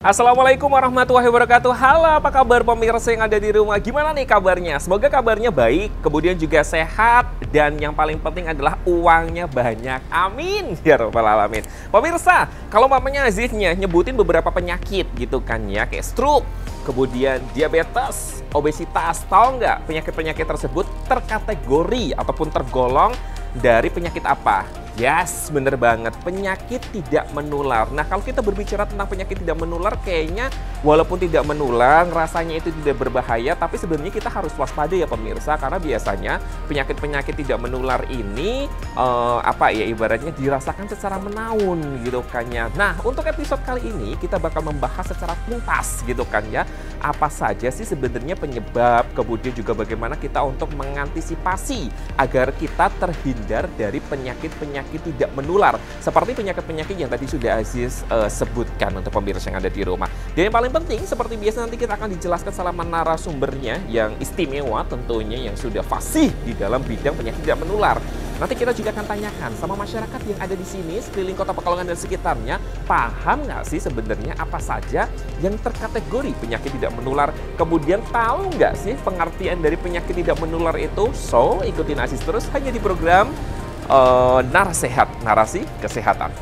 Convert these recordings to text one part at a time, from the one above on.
Assalamualaikum warahmatullahi wabarakatuh. Halo, apa kabar pemirsa yang ada di rumah? Gimana nih kabarnya? Semoga kabarnya baik, kemudian juga sehat, dan yang paling penting adalah uangnya banyak. Amin ya rabbal alamin. Pemirsa, kalau mamanya Aziznya nyebutin beberapa penyakit gitu kan ya, kayak stroke, kemudian diabetes, obesitas, tahu nggak penyakit-penyakit tersebut terkategori ataupun tergolong dari penyakit apa? Yes, bener banget, penyakit tidak menular. Nah, kalau kita berbicara tentang penyakit tidak menular, kayaknya walaupun tidak menular, rasanya itu tidak berbahaya, tapi sebenarnya kita harus waspada ya pemirsa, karena biasanya penyakit-penyakit tidak menular ini, ibaratnya dirasakan secara menaun gitu kan ya. Nah, untuk episode kali ini kita bakal membahas secara tuntas gitu kan ya, apa saja sih sebenarnya penyebab, kemudian juga bagaimana kita untuk mengantisipasi agar kita terhindar dari penyakit-penyakit tidak menular seperti penyakit-penyakit yang tadi sudah Aziz sebutkan untuk pemirsa yang ada di rumah. Dan yang paling penting seperti biasa nanti kita akan dijelaskan sama narasumbernya yang istimewa tentunya, yang sudah fasih di dalam bidang penyakit tidak menular. Nanti kita juga akan tanyakan sama masyarakat yang ada di sini sekeliling Kota Pekalongan dan sekitarnya, paham nggak sih sebenarnya apa saja yang terkategori penyakit tidak menular? Kemudian tahu nggak sih pengertian dari penyakit tidak menular itu? So, ikutin Aziz terus hanya di program Narasehat, Narasi Kesehatan.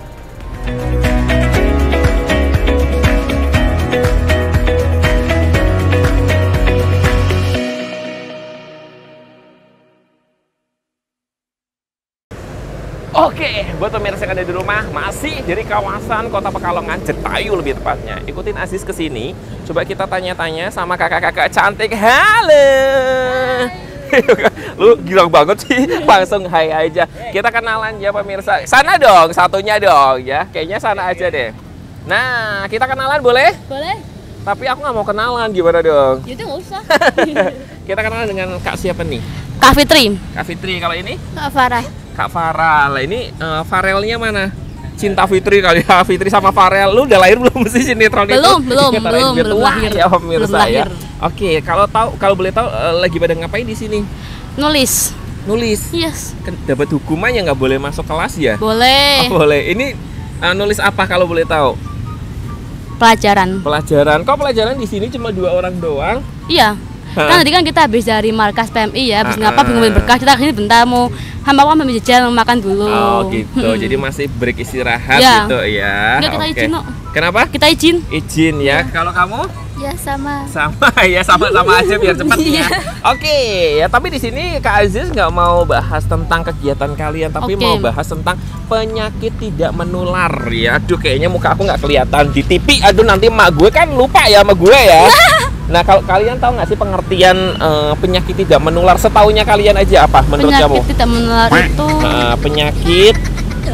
Oke, buat pemirsa yang ada di rumah, masih dari kawasan Kota Pekalongan, Jetayu lebih tepatnya. Ikutin Aziz ke sini. Coba kita tanya-tanya sama kakak-kakak cantik. Halo. Lu gilang banget sih, langsung hai aja. Kita kenalan ya pemirsa. Sana dong, satunya dong ya. Kayaknya sana aja deh. Nah, kita kenalan boleh? Boleh. Tapi aku nggak mau kenalan, gimana dong? Yaudah nggak usah. Kita kenalan dengan Kak siapa nih? Kak Fitri. Kak Fitri, kalau ini? Kak Farah. Kak Farah. Lah ini Farelnya mana? Cinta Fitri kali ya, Fitri sama Farel. Lu udah lahir belum sih sinetron itu? Belum lahir. Ya pemirsa ya. Oke, kalau boleh tahu lagi pada ngapain di sini? Nulis. Yes. Dapat hukumannya nggak boleh masuk kelas ya? Boleh. Oh, boleh. Ini nulis apa kalau boleh tahu? Pelajaran. Kok pelajaran di sini cuma 2 orang doang? Iya. Kan tadi kan kita habis dari markas PMI ya, habis ngapa bingung berkah, kita akhirnya bentar mau hamba ambil jajan mau makan dulu. Oh gitu. Jadi masih break istirahat ya. Gitu ya. Enggak, kita izin kok. Kenapa? Kita izin. Izin ya. Kalau kamu? Ya sama. Sama ya, sama-sama aja biar cepat ya. Oke, ya tapi di sini Kak Aziz nggak mau bahas tentang kegiatan kalian, tapi mau bahas tentang penyakit tidak menular ya. Aduh, kayaknya muka aku nggak kelihatan di TV. Aduh, nanti emak gue kan lupa ya sama gue ya. Nah, kalau kalian tahu nggak sih pengertian penyakit tidak menular? Setaunya kalian aja apa menurut kamu? Penyakit tidak menular itu penyakit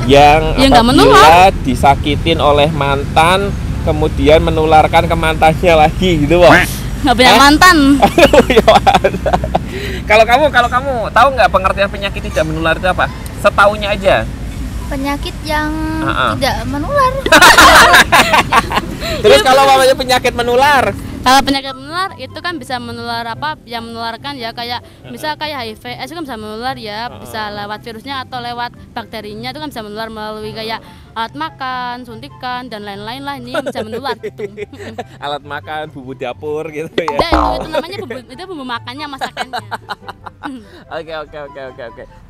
yang apabila disakitin oleh mantan kemudian menularkan ke mantannya lagi gitu, Bos. Nggak punya mantan. Kalau kamu tahu nggak pengertian penyakit tidak menular itu apa? Setaunya aja. Penyakit yang tidak menular. Terus kalau namanya penyakit menular? Kalau penyakit menular itu kan bisa menular apa? Yang menularkan ya kayak misal kayak HIV, itu kan bisa menular ya, bisa lewat virusnya atau lewat bakterinya, itu kan bisa menular melalui kayak alat makan, suntikan dan lain-lain lah, ini bisa menular gitu. Alat makan, bumbu dapur gitu ya. Nah, itu namanya bumbu makannya, masakannya. Oke.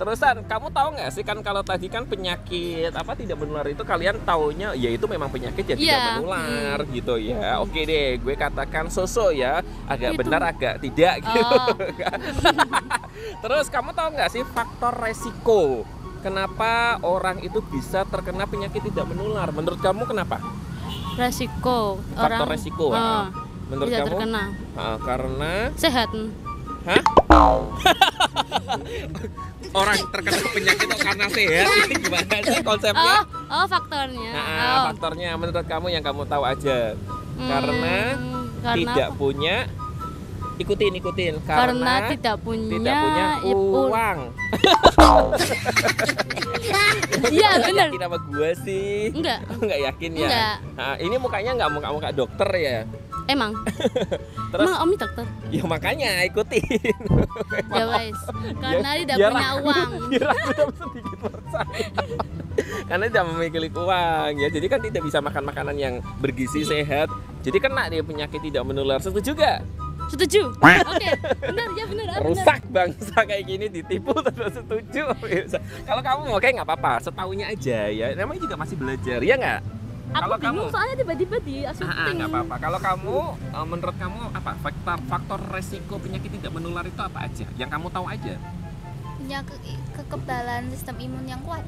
Terusan, kamu tahu nggak sih kan kalau tadi kan penyakit apa tidak menular itu kalian taunya ya itu memang penyakit yang tidak menular gitu ya. Oke deh, gue katakan so-so ya, agak itu benar agak tidak gitu. Terus kamu tahu nggak sih faktor resiko kenapa orang itu bisa terkena penyakit tidak menular? Menurut kamu kenapa? Resiko faktor resiko menurut bisa kamu terkena karena sehat. Hah? Orang terkena penyakit itu karena sehat, ini gimana sih konsepnya? Faktornya. Faktornya menurut kamu yang kamu tahu aja. Karena tidak punya, ikutin. Karena tidak punya uang. Iya benar. Yakin sama gue sih? Enggak yakin ya? Enggak. Nah, ini mukanya nggak muka dokter ya? Emang? Terus, emang Om dokter? Ya makanya ikutin. Ya wes, karena dia tidak punya uang. Biar aku dapat sedikit percaya. Karena tidak memiliki uang ya, jadi kan tidak bisa makan makanan yang bergizi sehat Jadi kena dia penyakit tidak menular. Setuju gak? Setuju. Oke, benar ya benar. Rusak bangsa kayak gini ditipu terus setuju. Kalau kamu mau kayak nggak apa-apa, setahunya aja ya. Namanya juga masih belajar, ya nggak? Aku bingung soalnya tiba-tiba di syuting. Nggak apa-apa. Kalau kamu, menurut kamu apa faktor resiko penyakit tidak menular itu apa aja? Yang kamu tahu aja. Punya kekebalan sistem imun yang kuat.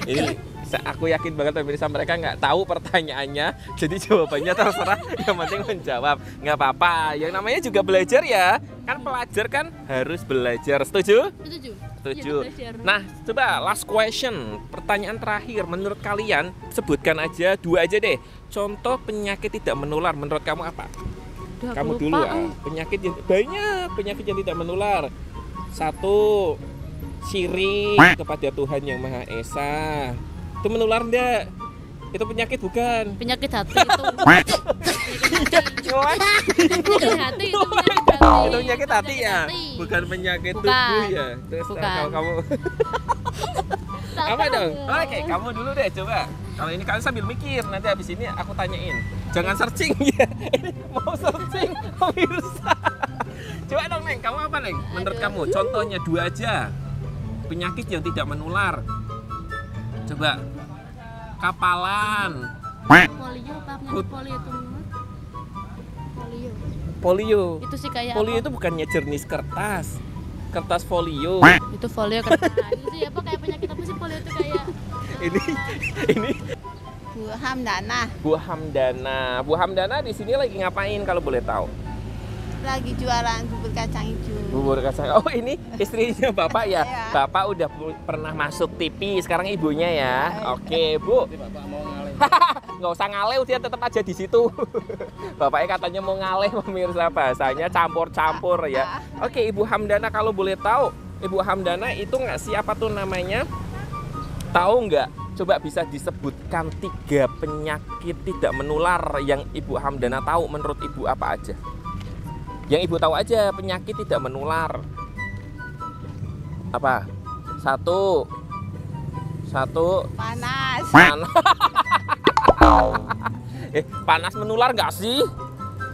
Ini aku yakin banget pemirsa mereka nggak tahu pertanyaannya, jadi jawabannya terserah. Yang penting menjawab, nggak apa-apa. Yang namanya juga belajar ya, kan pelajar kan harus belajar. Setuju? Setuju. Nah, coba last question, pertanyaan terakhir. Menurut kalian, sebutkan aja 2 aja deh. Contoh penyakit tidak menular, menurut kamu apa? Kamu dulu ya. Penyakit yang banyak, penyakit yang tidak menular. 1, syirik kepada Tuhan yang Maha Esa. Itu menular enggak? Itu penyakit bukan? Penyakit hati itu. Penyakit hati itu penyakit hati. Itu penyakit hati ya? Bukan penyakit tubuh ya? Terus kalau kamu apa dong? Oke, kamu dulu deh coba. Kalau ini kalian sambil mikir, nanti habis ini aku tanyain. Jangan searching ya. Ini mau searching pemirsa. Coba dong Neng, kamu apa Neng? Menurut kamu contohnya 2 aja. Penyakit yang tidak menular. Coba. Kapalan. Polio apa polio itu? Polio. Itu sih kayak polio apa? Itu bukannya jernis kertas. Kertas folio. Itu folio kertas. Itu sih apa kayak penyakit apa sih polio itu kayak? ini Bu Hamdana. Bu Hamdana. Bu Hamdana di sini lagi ngapain kalau boleh tahu? Lagi jualan bubur kacang hijau. Bubur kacang. Oh, ini istrinya Bapak ya? Bapak udah pernah masuk TV, sekarang ibunya ya. Oke, Bu. Bapak mau ngaleh. Nggak usah ngaleh, dia tetap aja di situ. Bapaknya katanya mau ngaleh, pemirsa, bahasanya campur-campur ya. Oke, Ibu Hamdana kalau boleh tahu, Ibu Hamdana itu nggak siapa tuh namanya? Tahu nggak? Coba bisa disebutkan 3 penyakit tidak menular yang Ibu Hamdana tahu, menurut Ibu apa aja? Yang Ibu tahu aja penyakit tidak menular. Apa? 1. Panas. Panas menular nggak sih?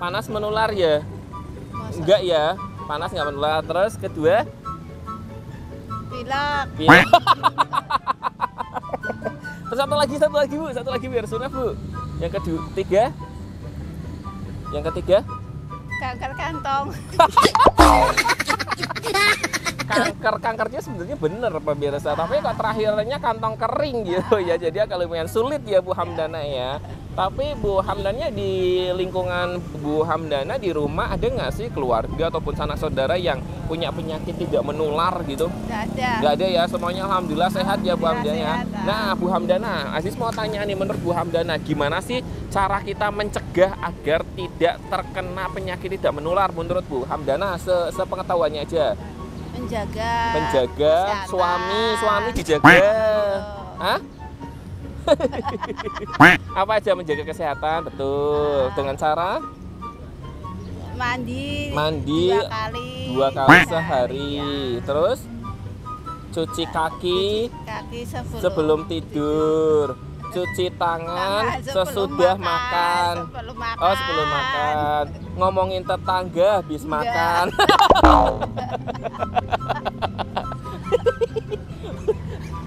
Panas menular ya? Enggak ya? Panas nggak menular. Terus kedua? Pilek. Terus satu lagi Bu, satu lagi biar sunat Bu. Yang ketiga? Kanker kantong. Kankernya sebenarnya bener pemirsa, tapi kok terakhirnya kantong kering gitu ya. Jadi agak lumayan sulit ya Bu Hamdana ya. Tapi Bu Hamdana di lingkungan Bu Hamdana di rumah ada nggak sih keluarga ataupun sanak saudara yang punya penyakit tidak menular gitu? Nggak ada ya, semuanya alhamdulillah sehat ya Bu Hamdana ya. Nah Bu Hamdana, Aziz mau tanya nih, menurut Bu Hamdana gimana sih cara kita mencegah agar tidak terkena penyakit tidak menular menurut Bu Hamdana sepengetahuannya aja? Menjaga suami dijaga. Hah? Apa aja menjaga kesehatan, betul. Dengan cara mandi 2 kali sehari. Terus cuci kaki sebelum tidur. Cuci tangan sesudah makan. Oh, sebelum makan. Ngomongin tetangga habis makan.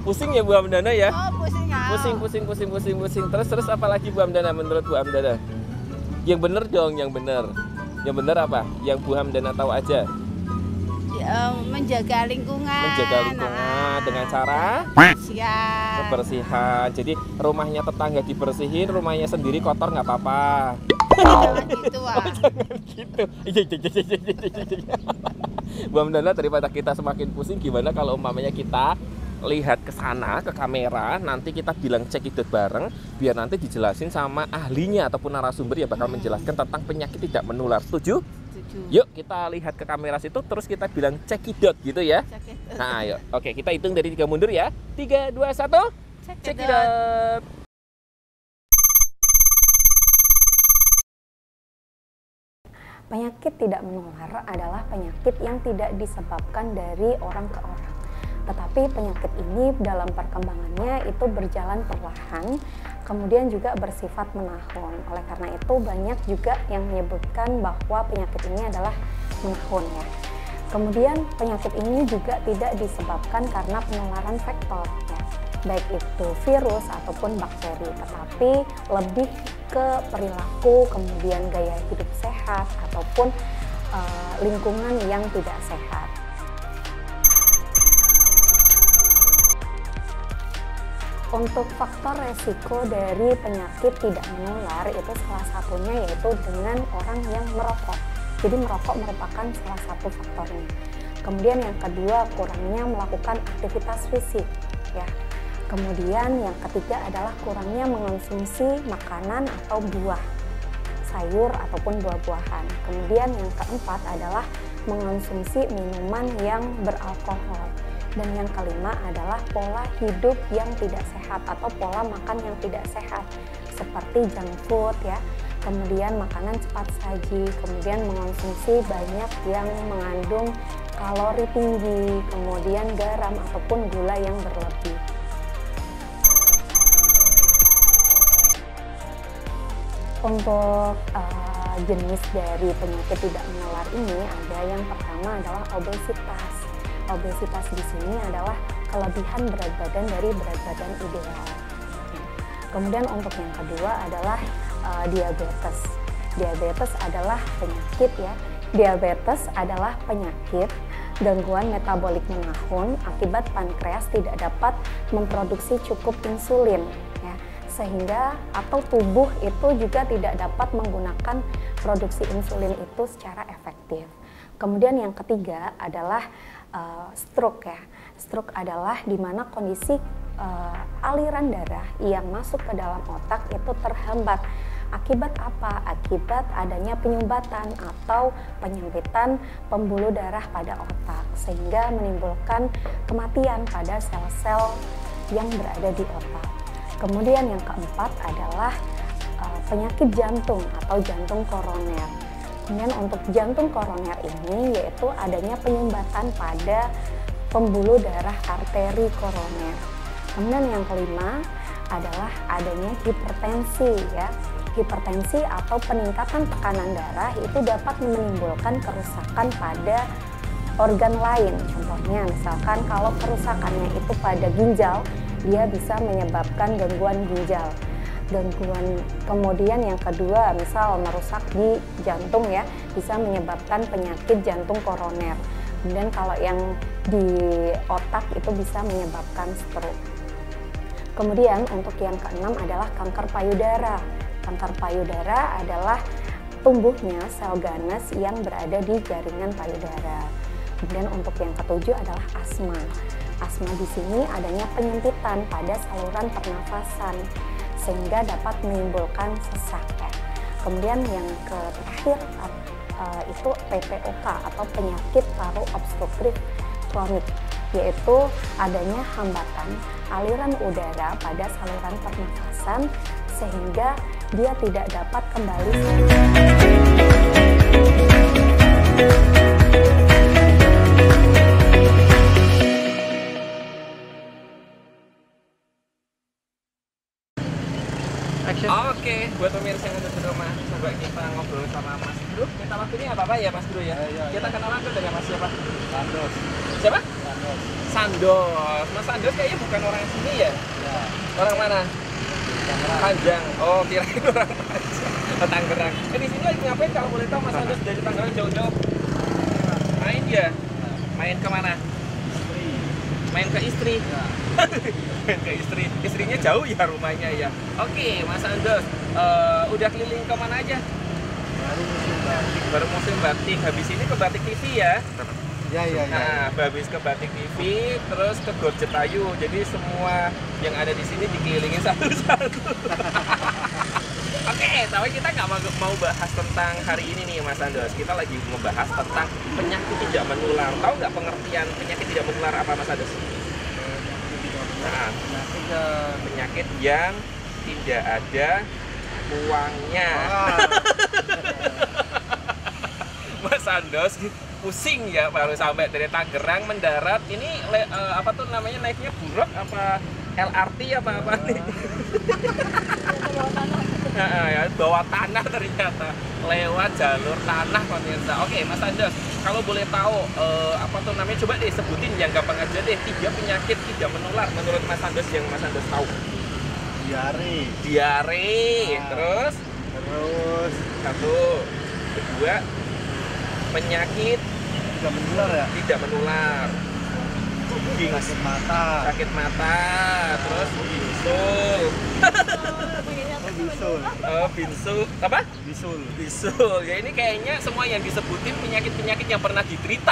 Pusing ya Bu Hamdana ya? Pusing. Terus apa lagi Bu Hamdana menurut Bu Hamdana? Yang bener dong, yang bener. Yang bener apa? Yang Bu Hamdana tahu aja. Menjaga lingkungan Dengan cara kebersihan. Jadi rumahnya tetangga dibersihin, rumahnya sendiri kotor nggak apa-apa. Jangan gitu jangan gitu. Bu Hamdana, daripada kita semakin pusing, gimana kalau umpamanya kita lihat ke sana, ke kamera, nanti kita bilang cekidot bareng, biar nanti dijelasin sama ahlinya ataupun narasumber yang bakal menjelaskan tentang penyakit tidak menular. Setuju? Yuk kita lihat ke kamera situ, terus kita bilang cekidot gitu ya. Nah ayo, oke, kita hitung dari 3 mundur ya. 3, 2, 1, cekidot. Penyakit tidak menular adalah penyakit yang tidak disebabkan dari orang ke orang. Tetapi penyakit ini dalam perkembangannya itu berjalan perlahan, kemudian juga bersifat menahun. Oleh karena itu banyak juga yang menyebutkan bahwa penyakit ini adalah menahun ya. Kemudian penyakit ini juga tidak disebabkan karena penularan vektor ya, baik itu virus ataupun bakteri, tetapi lebih ke perilaku, kemudian gaya hidup sehat ataupun lingkungan yang tidak sehat. Untuk faktor resiko dari penyakit tidak menular itu salah satunya yaitu dengan orang yang merokok. Jadi merokok merupakan salah satu faktornya. Kemudian yang kedua, kurangnya melakukan aktivitas fisik ya. Kemudian yang ketiga adalah kurangnya mengonsumsi makanan atau buah, sayur ataupun buah-buahan. Kemudian yang keempat adalah mengonsumsi minuman yang beralkohol. Dan yang kelima adalah pola hidup yang tidak sehat atau pola makan yang tidak sehat seperti junk food ya, kemudian makanan cepat saji, kemudian mengonsumsi banyak yang mengandung kalori tinggi, kemudian garam ataupun gula yang berlebih. Untuk jenis dari penyakit tidak menular ini ada yang pertama adalah obesitas. Obesitas di sini adalah kelebihan berat badan dari berat badan ideal. Kemudian untuk yang kedua adalah diabetes. Diabetes adalah penyakit ya. Diabetes adalah penyakit gangguan metabolik menahun akibat pankreas tidak dapat memproduksi cukup insulin ya, sehingga atau tubuh itu juga tidak dapat menggunakan produksi insulin itu secara efektif. Kemudian yang ketiga adalah stroke ya. Stroke adalah di mana kondisi aliran darah yang masuk ke dalam otak itu terhambat. Akibat apa? Akibat adanya penyumbatan atau penyempitan pembuluh darah pada otak sehingga menimbulkan kematian pada sel-sel yang berada di otak. Kemudian yang keempat adalah penyakit jantung atau jantung koroner. Kemudian untuk jantung koroner ini yaitu adanya penyumbatan pada pembuluh darah arteri koroner. Kemudian yang kelima adalah adanya hipertensi ya. Hipertensi atau peningkatan tekanan darah itu dapat menimbulkan kerusakan pada organ lain. Contohnya misalkan kalau kerusakannya itu pada ginjal, dia bisa menyebabkan gangguan ginjal. Kemudian yang kedua misal merusak di jantung ya, bisa menyebabkan penyakit jantung koroner. Kemudian kalau yang di otak itu bisa menyebabkan stroke. Kemudian untuk yang keenam adalah kanker payudara. Kanker payudara adalah tumbuhnya sel ganas yang berada di jaringan payudara. Kemudian untuk yang ketujuh adalah asma. Asma di sini adanya penyempitan pada saluran pernafasan sehingga dapat menimbulkan sesak ya. Kemudian yang terakhir itu PPOK atau penyakit paru obstruktif kronik, yaitu adanya hambatan aliran udara pada saluran pernafasan sehingga dia tidak dapat kembali. Oke, buat pemirsa yang ada di rumah, coba kita ngobrol sama Mas Bro. Minta waktunya apa ya Mas Bro ya? Kita kenalan tuh dengan Mas siapa? Sandos. Siapa? Sandos. Sandos. Mas Sandos kayaknya bukan orang sini ya? Ya. Orang mana? Tangerang. Panjang. Oh, kirain orang Panjang. Oh, Tangerang. Di sini lagi ngapain kalau boleh tahu Mas Sandos dari Tangerang jauh-jauh? Main ya? Main kemana? Istri. Main ke istri? Ya. Main ke istri. Istrinya jauh ya rumahnya ya. Oke, Mas Sandos, udah keliling kemana aja? Baru musim batik. Baru musim batik. Habis ini ke Batik TV ya? Ya. Nah, habis ke Batik TV, terus ke Gorjetayu. Jadi semua yang ada di sini dikelilingin satu-satu. Oke, tapi kita nggak mau bahas tentang hari ini nih Mas Sandos. Kita lagi membahas tentang penyakit tidak menular. Tahu nggak pengertian penyakit tidak menular apa Mas Sandos? Nah, penyakit yang tidak ada uangnya. Mas Sandos pusing ya baru sampai dari Tangerang mendarat. Ini apa tuh namanya, naiknya buruk apa LRT apa nih? Ya, bawah tanah ternyata, lewat jalur tanah pemirsa. Oke, Mas Andos, kalau boleh tahu apa tuh namanya, coba deh sebutin yang gampang aja deh, 3 penyakit tidak menular menurut Mas Andos yang Mas Andos tahu. Diare, terus satu, kedua, penyakit tidak menular ya? tidak menular. Sakit mata, terus bisul. Bisul apa? Bisul. Ya ini kayaknya semua yang disebutin penyakit-penyakit yang pernah diderita.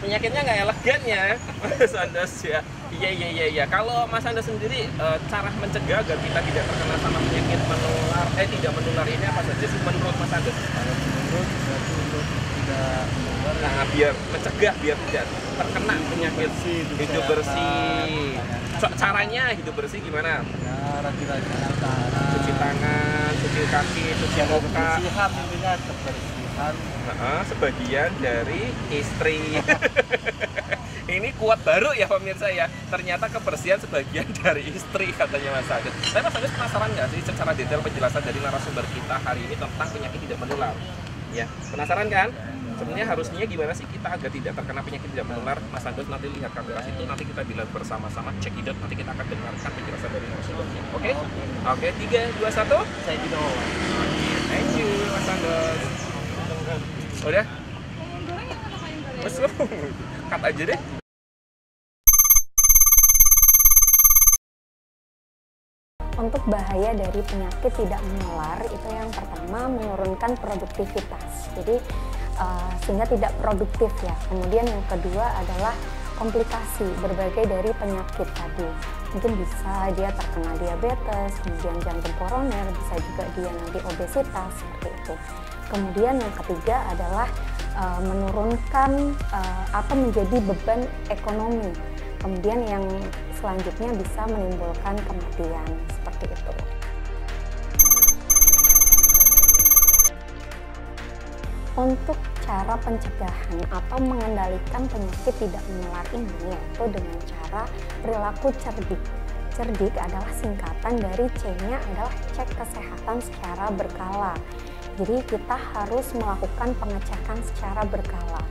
Penyakitnya nggak elegan ya, Mas Andos ya. Iya. Kalau Mas Andos sendiri, cara mencegah agar kita tidak terkena sama penyakit menular, tidak menular ini apa saja sih menurut Mas Andos? Menurut untuk tidak menular. Nah, biar mencegah, biar tidak terkena penyakit, hidup bersih. Caranya hidup bersih gimana? Ya, rajin-rajin tangan. Cuci tangan, cuci kaki, cuci muka. Kebersihan intinya, kebersihan. Sebagian dari istri. Ini kuat baru ya pemirsa ya. Ternyata kebersihan sebagian dari istri katanya Mas Andos. Tapi Mas Andos penasaran nggak sih secara detail penjelasan dari narasumber kita hari ini tentang penyakit tidak menular? Ya, penasaran kan? Sebenarnya harusnya gimana sih kita agar tidak terkena penyakit tidak menular? Mas Andos nanti lihat kamera situ, nanti kita bilang bersama-sama, cek idot, nanti kita akan dengarkan penjelasan dari narasumbernya. Oke? Oke, 3, 2, 1. Saya juga. Thank you Mas Andos. Udah? Mas, cut aja deh. Untuk bahaya dari penyakit tidak menular itu yang pertama menurunkan produktivitas, jadi sehingga tidak produktif ya. Kemudian yang kedua adalah komplikasi berbagai dari penyakit tadi. Mungkin bisa dia terkena diabetes, kemudian jantung koroner, bisa juga dia nanti obesitas seperti itu. Kemudian yang ketiga adalah menurunkan atau menjadi beban ekonomi. Kemudian yang selanjutnya bisa menimbulkan kematian seperti itu. Untuk cara pencegahan atau mengendalikan penyakit tidak menular ini yaitu dengan cara perilaku cerdik. Cerdik adalah singkatan dari C-nya adalah cek kesehatan secara berkala. Jadi kita harus melakukan pengecekan secara berkala.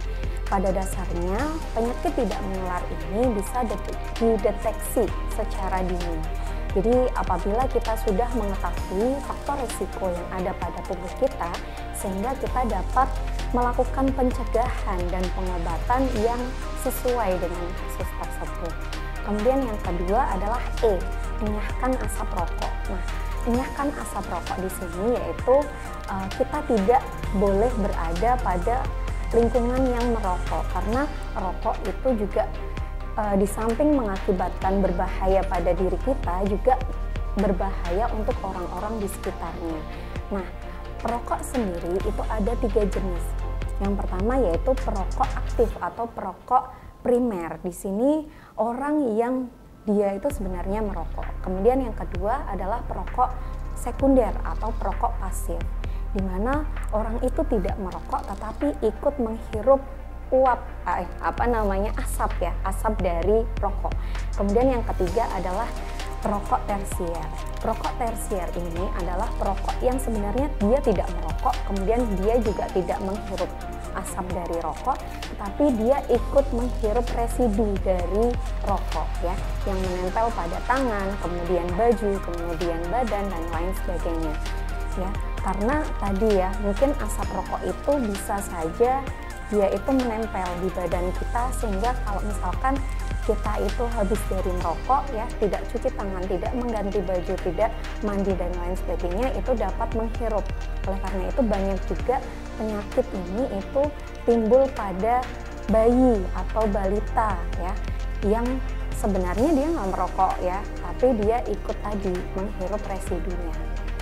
Pada dasarnya, penyakit tidak menular ini bisa dideteksi secara dini. Jadi apabila kita sudah mengetahui faktor risiko yang ada pada tubuh kita, sehingga kita dapat melakukan pencegahan dan pengobatan yang sesuai dengan kasus tersebut. Kemudian yang kedua adalah E, enyahkan asap rokok. Nah, enyahkan asap rokok di sini yaitu kita tidak boleh berada pada lingkungan yang merokok, karena rokok itu juga di samping mengakibatkan berbahaya pada diri kita, juga berbahaya untuk orang-orang di sekitarnya. Nah, perokok sendiri itu ada 3 jenis. Yang pertama yaitu perokok aktif atau perokok primer. Di sini orang yang dia itu sebenarnya merokok. Kemudian yang kedua adalah perokok sekunder atau perokok pasif, di mana orang itu tidak merokok tetapi ikut menghirup asap ya, asap dari rokok. Kemudian yang ketiga adalah perokok tersier. Perokok tersier ini adalah perokok yang sebenarnya dia tidak merokok, kemudian dia juga tidak menghirup asap dari rokok, tetapi dia ikut menghirup residu dari rokok ya, yang menempel pada tangan, kemudian baju, kemudian badan dan lain sebagainya. Ya, karena tadi ya, mungkin asap rokok itu bisa saja dia itu menempel di badan kita, sehingga kalau misalkan kita itu habis dari merokok ya, tidak cuci tangan, tidak mengganti baju, tidak mandi dan lain sebagainya, itu dapat menghirup. Oleh karena itu banyak juga penyakit ini itu timbul pada bayi atau balita ya, yang sebenarnya dia nggak merokok ya, tapi dia ikut tadi menghirup residunya.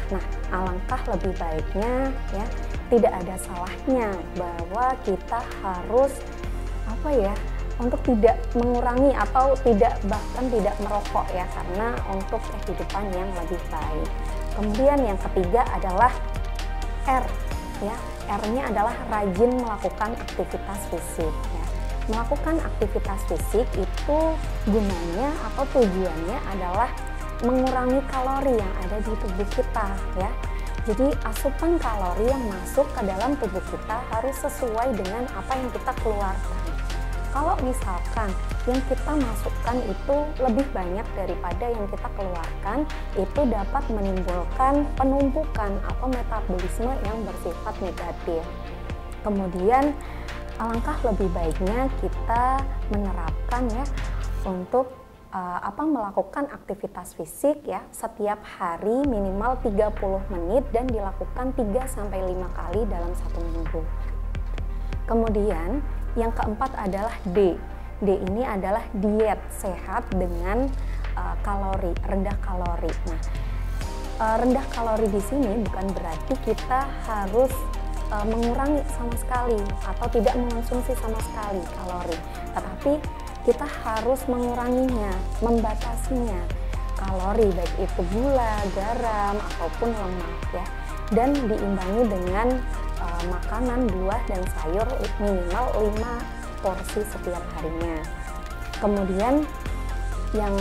Nah, alangkah lebih baiknya ya, tidak ada salahnya bahwa kita harus untuk tidak mengurangi atau bahkan tidak merokok ya, karena untuk kehidupan yang lebih baik. Kemudian yang ketiga adalah R, ya. R-nya adalah rajin melakukan aktivitas fisik ya. Melakukan aktivitas fisik itu gunanya atau tujuannya adalah mengurangi kalori yang ada di tubuh kita ya. Jadi asupan kalori yang masuk ke dalam tubuh kita harus sesuai dengan apa yang kita keluarkan. Kalau misalkan yang kita masukkan itu lebih banyak daripada yang kita keluarkan, itu dapat menimbulkan penumpukan atau metabolisme yang bersifat negatif. Kemudian alangkah lebih baiknya kita menerapkan ya untuk melakukan aktivitas fisik ya setiap hari minimal 30 menit dan dilakukan 3-5 kali dalam 1 minggu. Kemudian yang keempat adalah D. D ini adalah diet sehat dengan kalori, rendah kalori. Nah, rendah kalori di sini bukan berarti kita harus mengurangi sama sekali atau tidak mengonsumsi sama sekali kalori, tetapi kita harus menguranginya, membatasinya kalori baik itu gula, garam ataupun lemak ya, dan diimbangi dengan makanan buah dan sayur minimal 5 porsi setiap harinya. Kemudian yang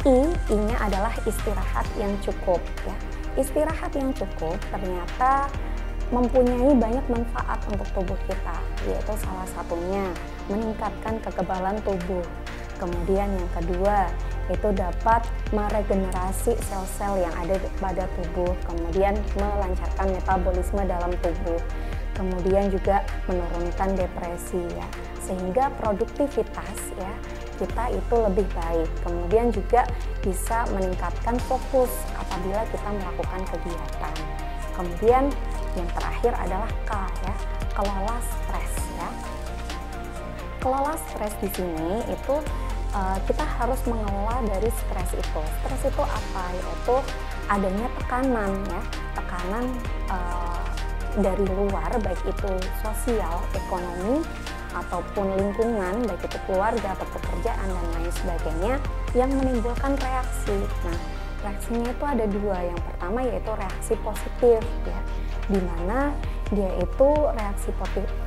I-nya adalah istirahat yang cukup ya. Istirahat yang cukup ternyata mempunyai banyak manfaat untuk tubuh kita, yaitu salah satunya meningkatkan kekebalan tubuh. Kemudian yang kedua itu dapat meregenerasi sel-sel yang ada pada tubuh, kemudian melancarkan metabolisme dalam tubuh, kemudian juga menurunkan depresi ya, sehingga produktivitas ya kita itu lebih baik. Kemudian juga bisa meningkatkan fokus apabila kita melakukan kegiatan. Kemudian yang terakhir adalah K ya, kelola stres ya. Kelola stres di sini itu kita harus mengelola dari stres itu. Stres itu apa? Yaitu adanya tekanan ya, tekanan dari luar baik itu sosial, ekonomi ataupun lingkungan, baik itu keluarga atau pekerjaan dan lain sebagainya yang menimbulkan reaksi. Nah, reaksinya itu ada dua. Yang pertama yaitu reaksi positif ya, dimana dia itu reaksi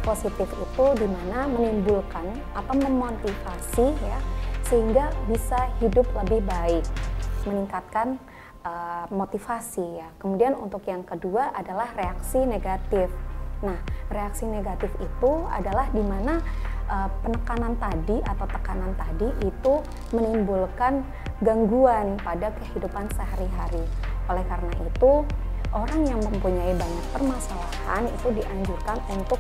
positif itu dimana menimbulkan atau memotivasi ya, sehingga bisa hidup lebih baik, meningkatkan motivasi ya. Kemudian untuk yang kedua adalah reaksi negatif. Nah, reaksi negatif itu adalah dimana penekanan tadi atau tekanan tadi itu menimbulkan gangguan pada kehidupan sehari-hari. Oleh karena itu, orang yang mempunyai banyak permasalahan itu dianjurkan untuk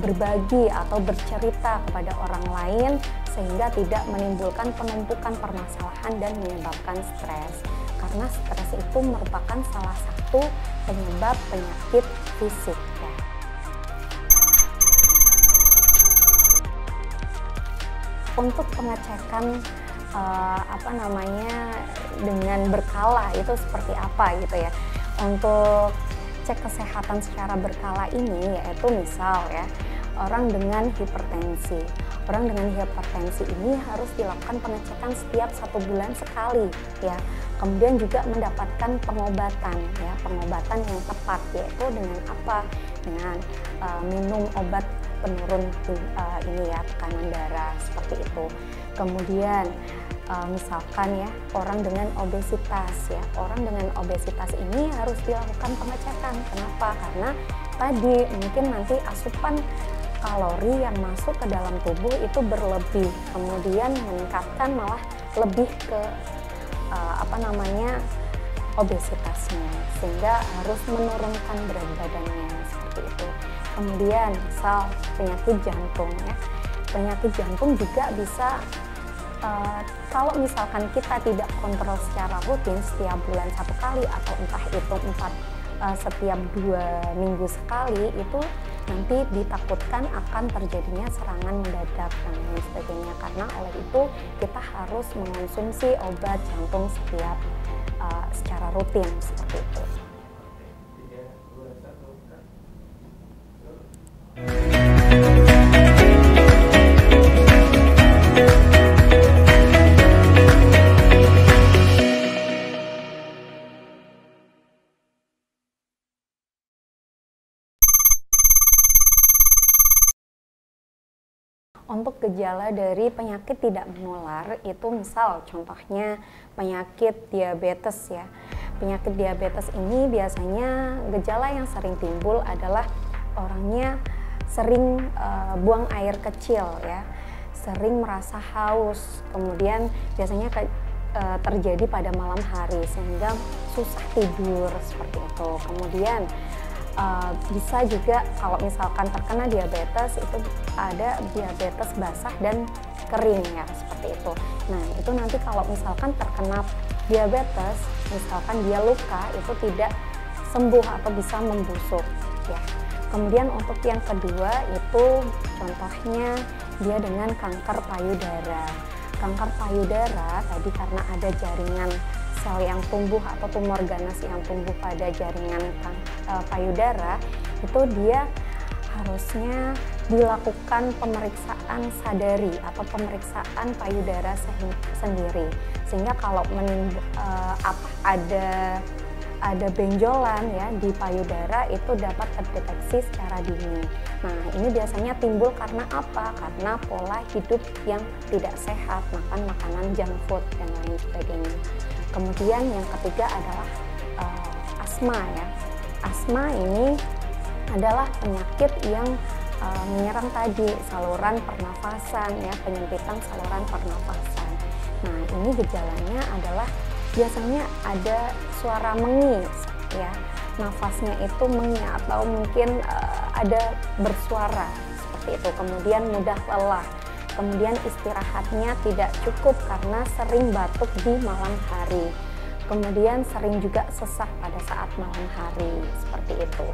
berbagi atau bercerita kepada orang lain sehingga tidak menimbulkan penumpukan permasalahan dan menyebabkan stres. Karena stres itu merupakan salah satu penyebab penyakit fisik ya. Untuk pengecekan dengan berkala itu seperti apa gitu ya. Untuk cek kesehatan secara berkala ini yaitu misal ya, orang dengan hipertensi. Orang dengan hipertensi ini harus dilakukan pengecekan setiap 1 bulan sekali ya. Kemudian juga mendapatkan pengobatan ya, pengobatan yang tepat yaitu dengan apa? Dengan minum obat penurun tekanan darah seperti itu. Kemudian misalkan ya, orang dengan obesitas ya, orang dengan obesitas ini harus dilakukan pengecekan. Kenapa? Karena tadi mungkin nanti asupan kalori yang masuk ke dalam tubuh itu berlebih, kemudian meningkatkan malah lebih ke obesitasnya, sehingga harus menurunkan berat badannya seperti itu. Kemudian misal penyakit jantung ya, penyakit jantung juga bisa kalau misalkan kita tidak kontrol secara rutin setiap bulan 1 kali atau entah itu setiap 2 minggu sekali, itu nanti ditakutkan akan terjadinya serangan mendadak dan lain sebagainya. Karena oleh itu kita harus mengonsumsi obat jantung secara rutin seperti itu. Untuk gejala dari penyakit tidak menular itu misal contohnya penyakit diabetes ya. Penyakit diabetes ini biasanya gejala yang sering timbul adalah orangnya sering buang air kecil ya, sering merasa haus, kemudian biasanya terjadi pada malam hari sehingga susah tidur seperti itu. Kemudian bisa juga kalau misalkan terkena diabetes itu ada diabetes basah dan kering ya, seperti itu. Nah itu nanti kalau misalkan terkena diabetes, misalkan dia luka itu tidak sembuh atau bisa membusuk ya. Kemudian untuk yang kedua itu contohnya dia dengan kanker payudara. Kanker payudara tadi karena ada jaringan sel yang tumbuh atau tumor ganas yang tumbuh pada jaringan payudara, itu dia harusnya dilakukan pemeriksaan sadari atau pemeriksaan payudara sendiri, sehingga kalau ada benjolan ya di payudara itu dapat terdeteksi secara dini. Nah ini biasanya timbul karena apa? Karena pola hidup yang tidak sehat, makan makanan junk food dan lain sebagainya. Kemudian yang ketiga adalah asma ya. Asma ini adalah penyakit yang menyerang tadi saluran pernafasan ya, penyempitan saluran pernafasan. Nah ini gejalanya adalah biasanya ada suara mengis ya, nafasnya itu mengi atau mungkin ada bersuara seperti itu. Kemudian mudah lelah, kemudian istirahatnya tidak cukup karena sering batuk di malam hari, kemudian sering juga sesak pada saat malam hari seperti itu.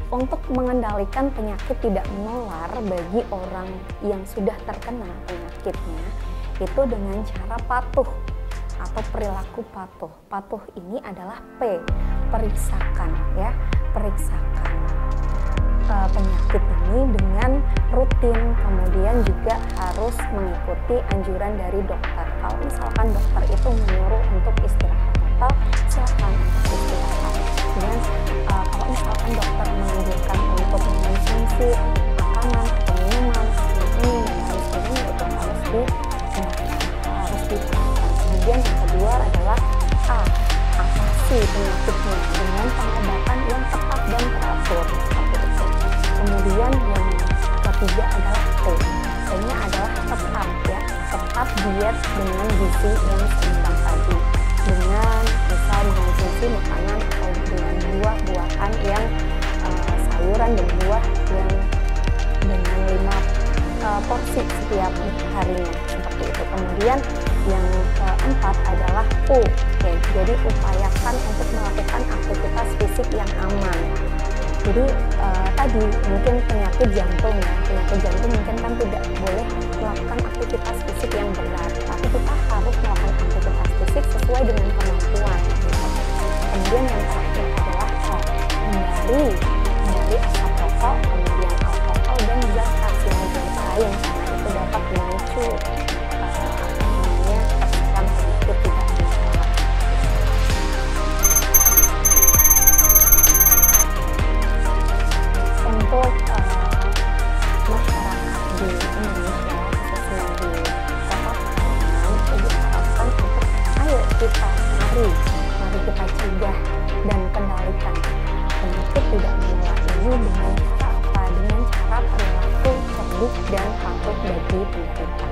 Untuk mengendalikan penyakit tidak menular bagi orang yang sudah terkena penyakitnya itu dengan cara patuh atau perilaku patuh. Patuh ini adalah P, periksakan ya, periksakan penyakit ini dengan rutin, kemudian juga harus mengikuti anjuran dari dokter. Kalau misalkan dokter itu menyuruh untuk istirahat total, silakan untuk istirahat. Dan kalau misalkan dokter menganjurkan untuk mengkonsumsi makanan atau minuman seperti ini dan lain sebagainya, itu harus diperhatikan. Kemudian yang kedua adalah atasi penyakitnya dengan pengobatan yang tepat dan teratur seperti itu. Kemudian yang ketiga adalah T-nya adalah tetap ya, tetap diet dengan gizi yang seimbang tadi, dengan misal mengonsumsi makanan atau dengan buah-buahan yang sayuran dan buah yang dengan 5 porsi setiap harinya seperti itu. Kemudian yang keempat adalah U, jadi upayakan untuk melakukan aktivitas fisik yang aman. Jadi tadi mungkin penyakit jantung ya, penyakit jantung mungkin kan tidak boleh melakukan aktivitas fisik yang berat, tapi kita harus melakukan aktivitas fisik sesuai dengan kemampuan. Kemudian yang terakhir adalah hindari asap rokok, kemudian alkohol dan zat karsinogen lain karena itu dapat memicu terserang penyakit tidak menular. Untuk masyarakat di Indonesia, khususnya di kota Pekalongan, itu diharapkan untuk ayo mari kita cegah dan kendalikan penyakit tidak menular ini dengan cara apa? Dengan cara perilaku cerdik dan patuh bagi penderita.